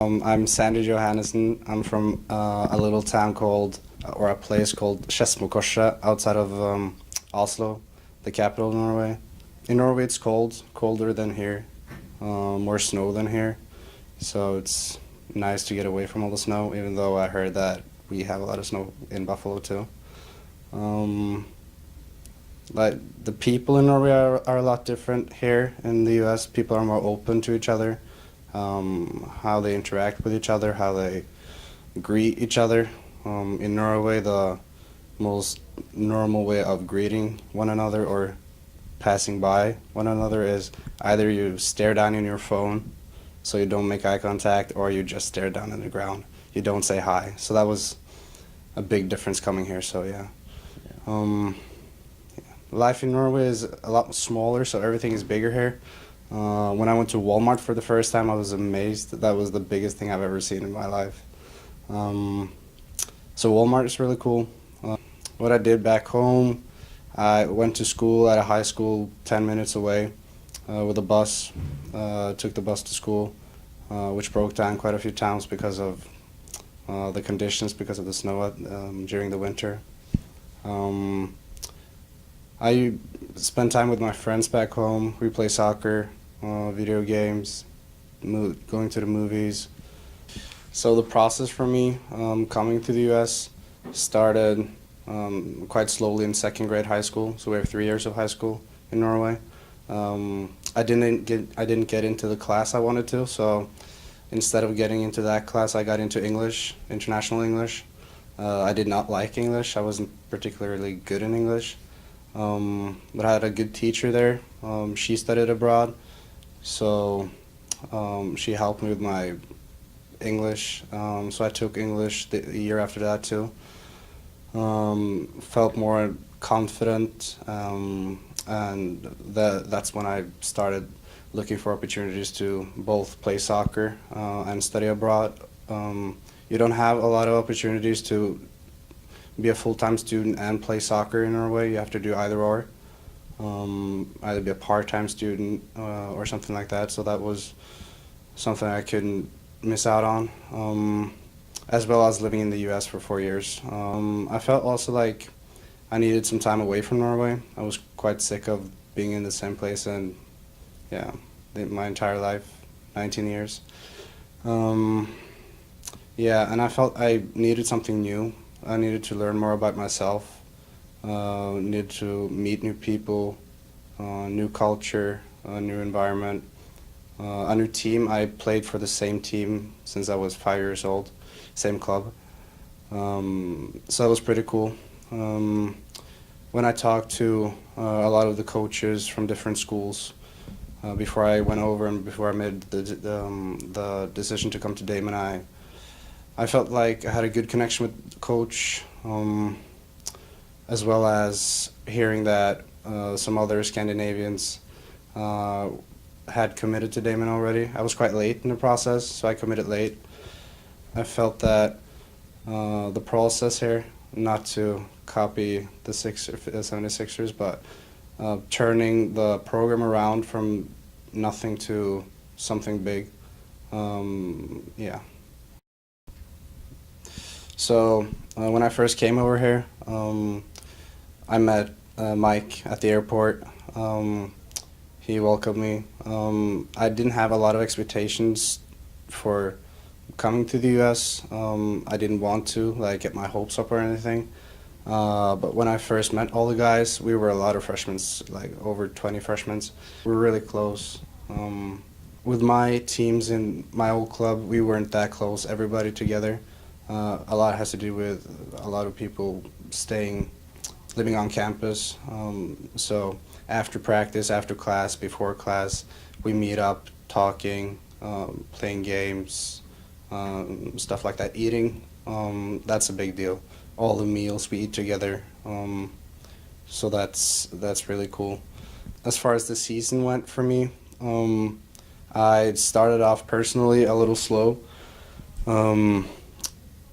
I'm Sandy Johannesson. I'm from a little town called, or a place called Skedsmokorset outside of Oslo, the capital of Norway. In Norway it's cold, colder than here, more snow than here. So it's nice to get away from all the snow, even though I heard that we have a lot of snow in Buffalo too. Um, like the people in Norway are a lot different here. In the US, people are more open to each other, how they interact with each other, how they greet each other. In Norway, the most normal way of greeting one another or passing by one another is either you stare down in your phone so you don't make eye contact, or you just stare down in the ground. You don't say hi. So that was a big difference coming here, so yeah. Um, Life in Norway is a lot smaller, so everything is bigger here. When I went to Walmart for the first time, I was amazed. That was the biggest thing I've ever seen in my life. Um, so Walmart is really cool. What I did back home, I went to school at a high school 10 minutes away with a bus. Took the bus to school, which broke down quite a few times because of the conditions, because of the snow during the winter. I spend time with my friends back home. We play soccer, video games, going to the movies. So the process for me coming to the U.S. started quite slowly in second grade high school. So we have 3 years of high school in Norway. I didn't get into the class I wanted to. So instead of getting into that class, I got into English, international English. I did not like English. I wasn't particularly good in English. But I had a good teacher there. She studied abroad, so she helped me with my English. So I took English the year after that too. Felt more confident, and that's when I started looking for opportunities to both play soccer and study abroad. You don't have a lot of opportunities to be a full-time student and play soccer in Norway. You have to do either or. Either be a part-time student or something like that. So that was something I couldn't miss out on, as well as living in the US for 4 years. I felt also like I needed some time away from Norway. I was quite sick of being in the same place, and yeah, my entire life, 19 years. Yeah, and I felt I needed something new. I needed to learn more about myself, needed to meet new people, new culture, a new environment, a new team. I played for the same team since I was 5 years old, same club. So that was pretty cool. When I talked to a lot of the coaches from different schools before I went over and before I made the decision to come to Daemen, I felt like I had a good connection with the coach, as well as hearing that some other Scandinavians had committed to Daemen already. I was quite late in the process, so I committed late. I felt that the process here, not to copy the 76ers, but turning the program around from nothing to something big, yeah. So when I first came over here, I met Mike at the airport. He welcomed me. I didn't have a lot of expectations for coming to the U.S. I didn't want to get my hopes up or anything. But when I first met all the guys, we were a lot of freshmen, like over 20 freshmen. We were really close. With my teams in my old club, we weren't that close, everybody together. A lot has to do with a lot of people living on campus. So after practice, after class, before class, we meet up, talking, playing games, stuff like that. Eating, that's a big deal. All the meals we eat together. So that's really cool. As far as the season went for me, I started off personally a little slow.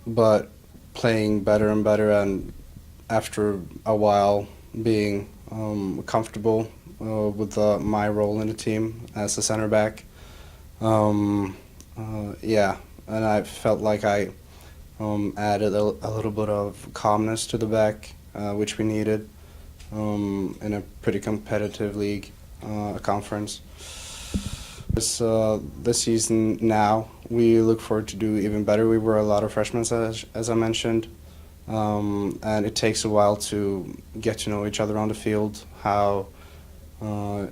But playing better and better, and after a while being comfortable with my role in the team as a center back. Yeah, and I felt like I added a little bit of calmness to the back, which we needed in a pretty competitive league conference. This season now, we look forward to do even better. We were a lot of freshmen, as I mentioned, and it takes a while to get to know each other on the field, how uh,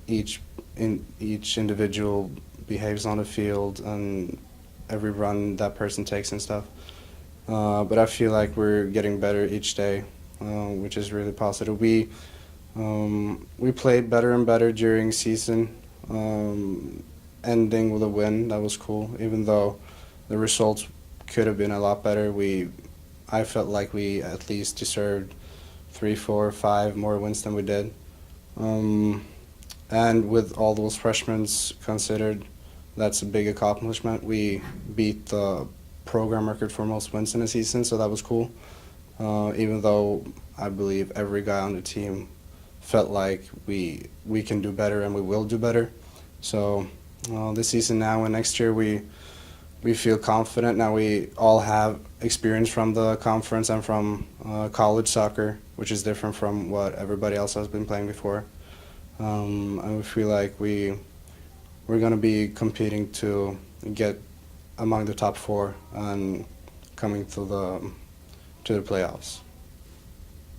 each individual behaves on the field, and every run that person takes and stuff. But I feel like we're getting better each day, which is really positive. We played better and better during season, ending with a win. That was cool. Even though the results could have been a lot better, I felt like we at least deserved 3, 4, 5 more wins than we did. Um, and with all those freshmen considered, that's a big accomplishment. We beat the program record for most wins in a season, so that was cool. Even though I believe every guy on the team felt like we can do better and we will do better. So this season now and next year we feel confident. Now we all have experience from the conference and from college soccer, which is different from what everybody else has been playing before. And we feel like we're going to be competing to get among the top 4 and coming to the playoffs.